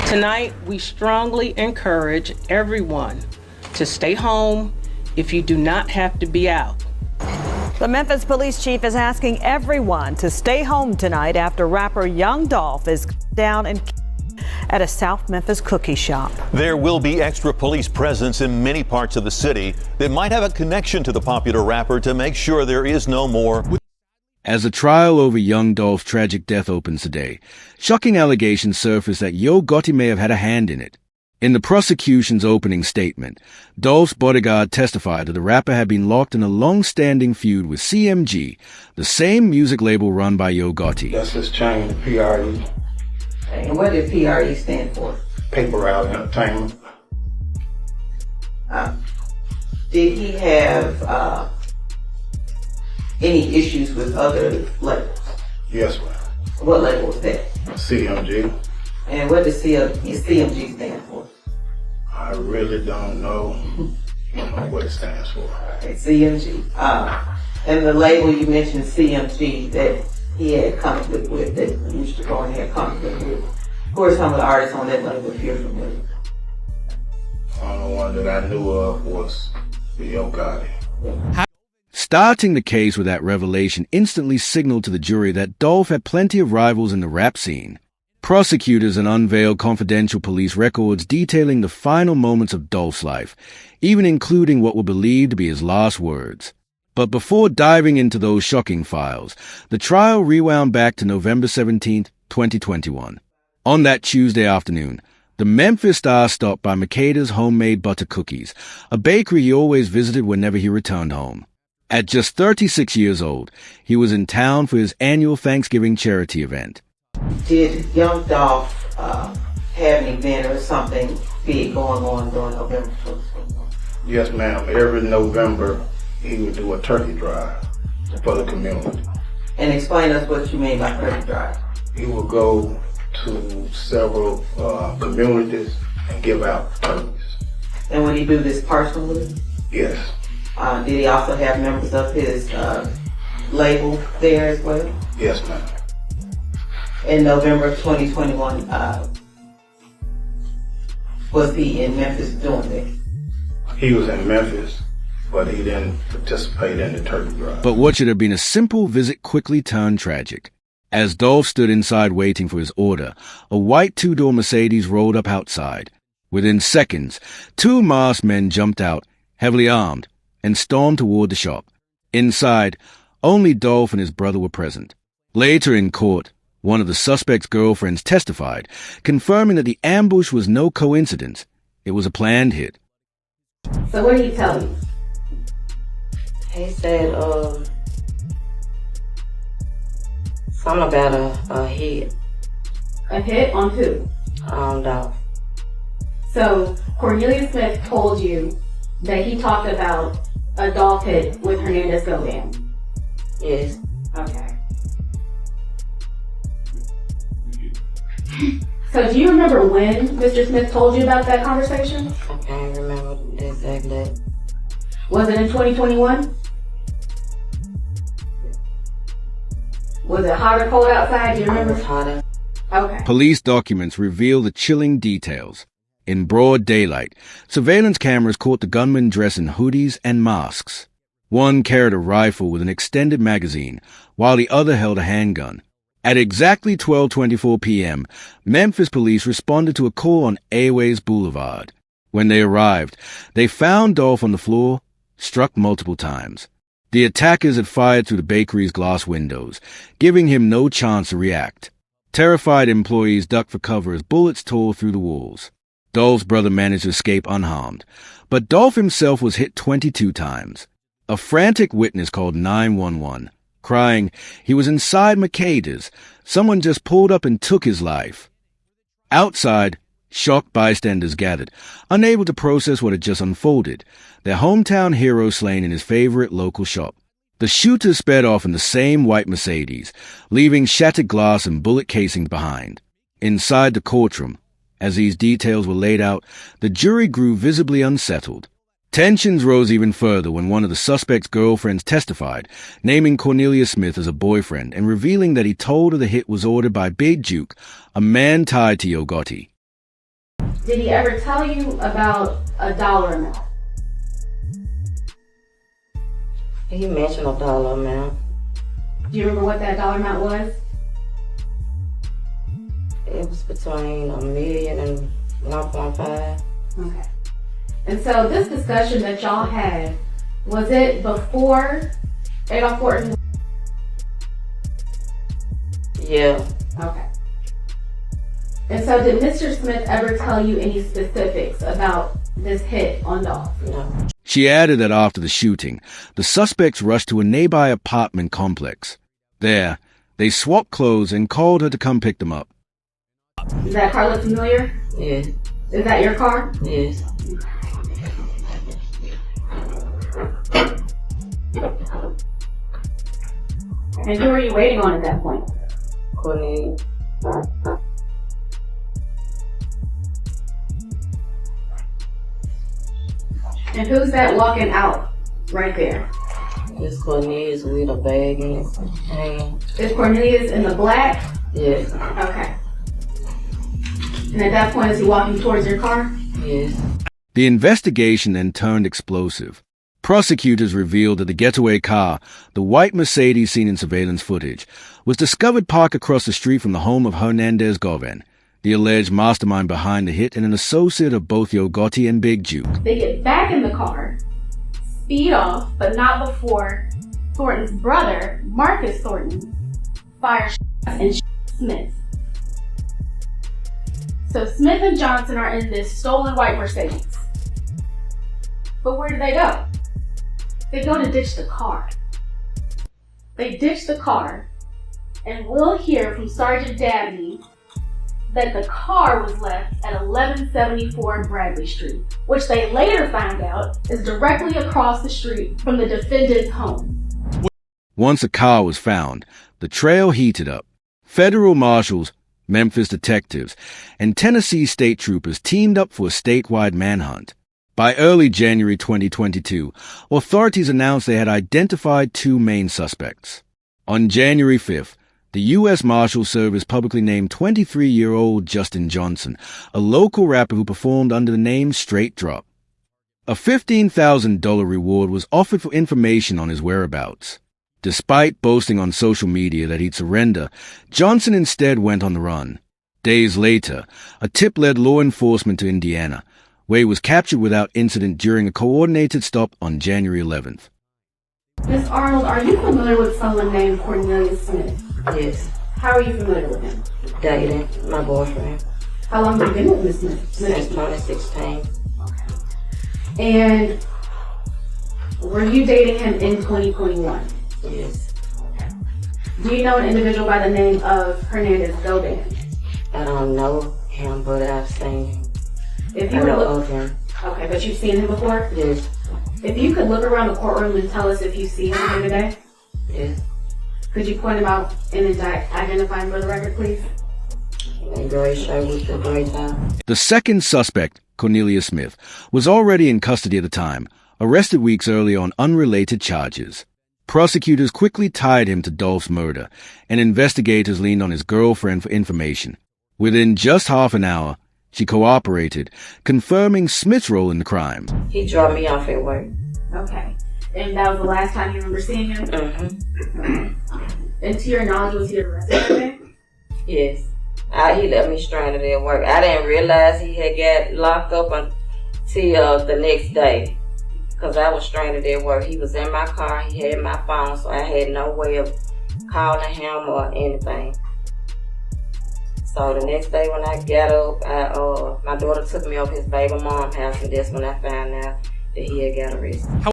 Tonight, we strongly encourage everyone to stay home if you do not have to be out. The Memphis police chief is asking everyone to stay home tonight after rapper Young Dolph is down at a South Memphis cookie shop. There will be extra police presence in many parts of the city that might have a connection to the popular rapper to make sure there is no more. As the trial over Young Dolph's tragic death opens today, shocking allegations surfaced that Yo Gotti may have had a hand in it. In the prosecution's opening statement, Dolph's bodyguard testified that the rapper had been locked in a long-standing feud with CMG, the same music label run by Yo Gotti. That's his chain, PRE. And what did PRE stand for? Paper Route Entertainment. Did he have any issues with other labels? Yes, ma'am. What label was that? CMG. And what does CMG stand for? I really don't know what it stands for. Okay, CMG. And the label you mentioned, CMG, that he had conflict with, that used to go and had conflict with. Of course, some of the artists on that label, if you're familiar. The only one that I knew of was Yo Gotti. Starting the case with that revelation instantly signaled to the jury that Dolph had plenty of rivals in the rap scene. Prosecutors unveiled confidential police records detailing the final moments of Dolph's life, even including what were believed to be his last words. But before diving into those shocking files, the trial rewound back to November 17, 2021. On that Tuesday afternoon, the Memphis star stopped by Makeda's homemade butter cookies, a bakery he always visited whenever he returned home. At just 36 years old, he was in town for his annual Thanksgiving charity event. Did Young Dolph have an event or something big going on during November 2021? Yes, ma'am. Every November, he would do a turkey drive for the community. And explain us what you mean by turkey drive. He would go to several communities and give out turkeys. And would he do this personally? Yes. Did he also have members of his label there as well? Yes, ma'am. In November of 2021, was he in Memphis doing this? He was in Memphis, but he didn't participate in the turkey drive. But what should have been a simple visit quickly turned tragic. As Dolph stood inside waiting for his order, a white two-door Mercedes rolled up outside. Within seconds, two masked men jumped out, heavily armed, and stormed toward the shop. Inside, only Dolph and his brother were present. Later in court, one of the suspect's girlfriends testified, confirming that the ambush was no coincidence. It was a planned hit. So what did he tell you? He said, something about a hit. A hit on who? On Dolph. So Cornelius Smith told you that he talked about a Dolph hit with Hernandez go down? Yes. Okay. So do you remember when Mr. Smith told you about that conversation? I can't remember the exact date. Was it in 2021? Was it hot or cold outside? Do you remember? It was hotter. Okay. Police documents reveal the chilling details. In broad daylight, surveillance cameras caught the gunmen dressed in hoodies and masks. One carried a rifle with an extended magazine, while the other held a handgun. At exactly 12:24 p.m., Memphis police responded to a call on Airways Boulevard. When they arrived, they found Dolph on the floor, struck multiple times. The attackers had fired through the bakery's glass windows, giving him no chance to react. Terrified employees ducked for cover as bullets tore through the walls. Dolph's brother managed to escape unharmed, but Dolph himself was hit 22 times. A frantic witness called 911, crying he was inside Makeda's. Someone just pulled up and took his life. Outside, shocked bystanders gathered, unable to process what had just unfolded, their hometown hero slain in his favorite local shop. The shooter sped off in the same white Mercedes, leaving shattered glass and bullet casings behind. Inside the courtroom, as these details were laid out, the jury grew visibly unsettled. Tensions rose even further when one of the suspect's girlfriends testified, naming Cornelius Smith as a boyfriend and revealing that he told her the hit was ordered by Big Juke, a man tied to Yo Gotti. Did he ever tell you about a dollar amount? He mentioned a dollar amount. Do you remember what that dollar amount was? It was between $1 million and 1.5. Okay. And so this discussion that y'all had, was it before Adolph Horton? Yeah. Okay. And so did Mr. Smith ever tell you any specifics about this hit on Dolph? No. She added that after the shooting, the suspects rushed to a nearby apartment complex. There, they swapped clothes and called her to come pick them up. Does that car look familiar? Yes. Is that your car? Yes. And who were you waiting on at that point? Cornelius. And who's that walking out right there? It's Cornelius with a bag in his hand. Is Cornelius in the black? Yes. Okay. And at that point, is he walking towards your car? Yes. The investigation then turned explosive. Prosecutors revealed that the getaway car, the white Mercedes seen in surveillance footage, was discovered parked across the street from the home of Hernandez Goven, the alleged mastermind behind the hit and an associate of both Yo Gotti and Big Juke. They get back in the car, speed off, but not before Thornton's brother, Marcus Thornton, fires and Smith. So Smith and Johnson are in this stolen white Mercedes. But where do they go? They go to ditch the car. They ditch the car, and we'll hear from Sergeant Dabney that the car was left at 1174 Bradley Street, which they later found out is directly across the street from the defendant's home. Once a car was found, the trail heated up. Federal marshals, Memphis detectives, and Tennessee state troopers teamed up for a statewide manhunt. By early January 2022, authorities announced they had identified two main suspects. On January 5th, the U.S. Marshal Service publicly named 23-year-old Justin Johnson, a local rapper who performed under the name Straight Drop. A $15,000 reward was offered for information on his whereabouts. Despite boasting on social media that he'd surrender, Johnson instead went on the run. Days later, a tip led law enforcement to Indiana, where he was captured without incident during a coordinated stop on January 11th. Ms. Arnold, are you familiar with someone named Cornelius Smith? Yes. How are you familiar with him? Dating my boyfriend. How long have you been with Ms. Smith? Since 2016. And were you dating him in 2021? Yes. Do you know an individual by the name of Hernandez Govan? I don't know him, but I've seen him. If you I were know to of him. Okay, but you've seen him before? Yes. If you could look around the courtroom and tell us if you see him here today? Yes. Could you point him out and identify him for the record, please? A gray shirt with a gray tie. The second suspect, Cornelius Smith, was already in custody at the time, arrested weeks earlier on unrelated charges. Prosecutors quickly tied him to Dolph's murder, and investigators leaned on his girlfriend for information. Within just half an hour, she cooperated, confirming Smith's role in the crime. He dropped me off at work. Okay. And that was the last time you remember seeing him? Mm-hmm. Okay. And to your knowledge, was he arrested that day? Yes. He left me stranded at work. I didn't realize he had got locked up until the next day, because I was stranded at work. He was in my car. He had my phone, so I had no way of calling him or anything. So the next day when I got up, my daughter took me over his baby mom's house, and that's when I found out that he had got arrested.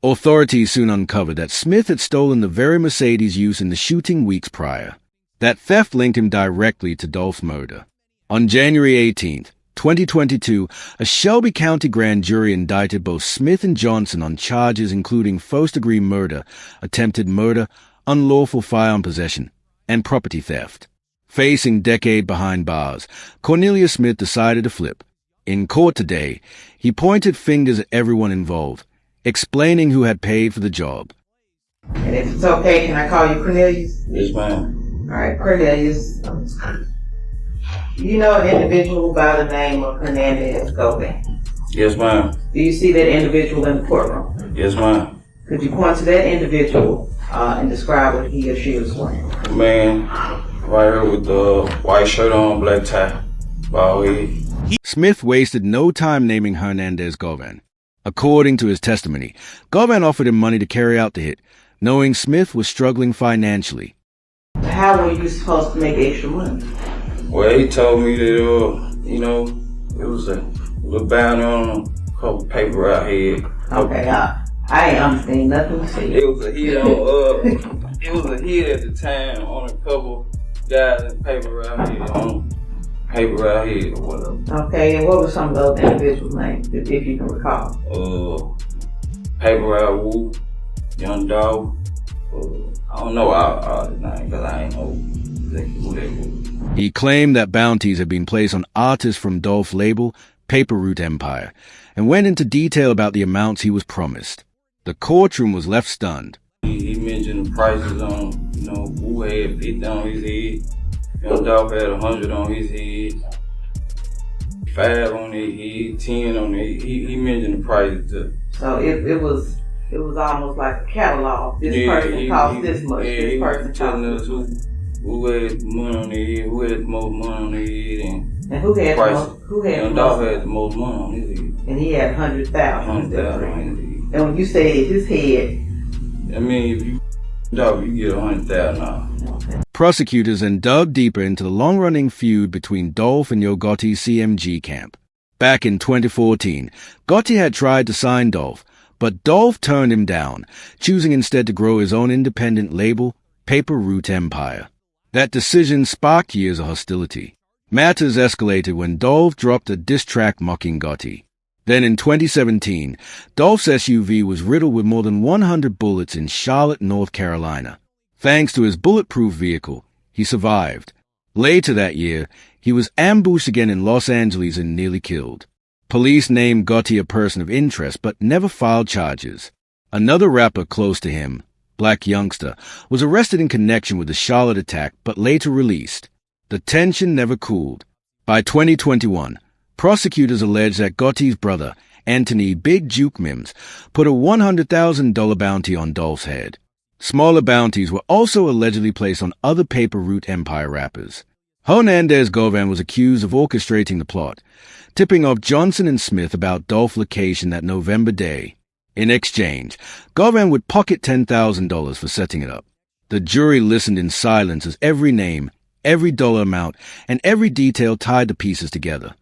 Authorities soon uncovered that Smith had stolen the very Mercedes used in the shooting weeks prior. That theft linked him directly to Dolph's murder. On January 18th, 2022, a Shelby County grand jury indicted both Smith and Johnson on charges including first-degree murder, attempted murder, unlawful firearm possession, and property theft. Facing decade behind bars, Cornelius Smith decided to flip. In court today, he pointed fingers at everyone involved, explaining who had paid for the job. And if it's okay, can I call you Cornelius? Yes, ma'am. All right, Cornelius. You know an individual by the name of Hernandez Govan? Yes, ma'am. Do you see that individual in the courtroom? Yes, ma'am. Could you point to that individual and describe what he or she was wearing? Man, right here with the white shirt on, black tie, bald head. Smith wasted no time naming Hernandez Govan. According to his testimony, Govan offered him money to carry out the hit, knowing Smith was struggling financially. How were you supposed to make extra money? Well, he told me that, you know, it was a little bounty on a couple paper out here. Okay, I ain't understand nothing you said. It was a hit on, it was a hit at the time on a couple guys in paper out here, paper out here or whatever. Okay, and what were some of those individuals' names, if you can recall? Paper out Woo, Young Dolph. I don't know all the names because I ain't know exactly who they were. He claimed that bounties had been placed on artists from Dolph's label, Paper Route Empire, and went into detail about the amounts he was promised. The courtroom was left stunned. He mentioned the prices on, you know, Woo had 50 on his head, Young Dolph had 100 on his head, 5 on his head, 10 on his head. He mentioned the prices too. So it was almost like a catalog. This person cost this much. This person telling cost us who had money on their head, who had the most money on their head, and who had prices. Young Dolph had the most money on his head. And he had 100,000 on his head. And when you say his head, I mean, if you Dolph, you get 100,000 now. Prosecutors then dug deeper into the long-running feud between Dolph and Yo Gotti's CMG camp. Back in 2014, Gotti had tried to sign Dolph, but Dolph turned him down, choosing instead to grow his own independent label, Paper Route Empire. That decision sparked years of hostility. Matters escalated when Dolph dropped a diss track mocking Gotti. Then in 2017, Dolph's SUV was riddled with more than 100 bullets in Charlotte, North Carolina. Thanks to his bulletproof vehicle, he survived. Later that year, he was ambushed again in Los Angeles and nearly killed. Police named Gotti a person of interest but never filed charges. Another rapper close to him, Black Youngster, was arrested in connection with the Charlotte attack but later released. The tension never cooled. By 2021, prosecutors alleged that Gotti's brother, Anthony Big Juke Mims, put a $100,000 bounty on Dolph's head. Smaller bounties were also allegedly placed on other Paper Route Empire rappers. Hernandez Govan was accused of orchestrating the plot, tipping off Johnson and Smith about Dolph's location that November day. In exchange, Govan would pocket $10,000 for setting it up. The jury listened in silence as every name, every dollar amount, and every detail tied the pieces together.